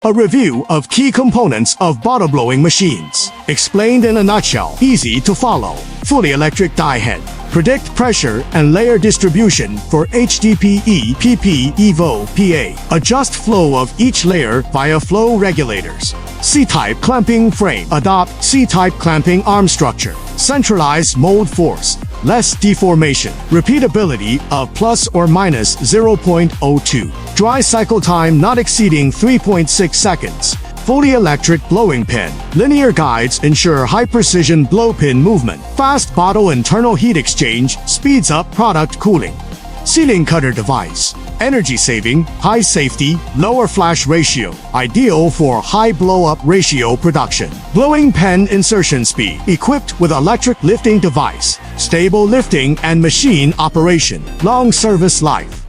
A review of key components of bottle blowing machines. Explained in a nutshell, easy to follow. Fully electric die head. Predict pressure and layer distribution for HDPE, PP, EVO, PA. Adjust flow of each layer via flow regulators. C-type clamping frame. Adopt C-type clamping arm structure. Centralized mold force. Less deformation. Repeatability of plus or minus 0.02. Dry cycle time not exceeding 3.6 seconds. Fully electric blowing pin. Linear guides ensure high-precision blow pin movement. Fast bottle internal heat exchange speeds up product cooling. Sealing cutter device. Energy saving, high safety, lower flash ratio. Ideal for high blow-up ratio production. Blowing pen insertion speed. Equipped with electric lifting device. Stable lifting and machine operation. Long service life.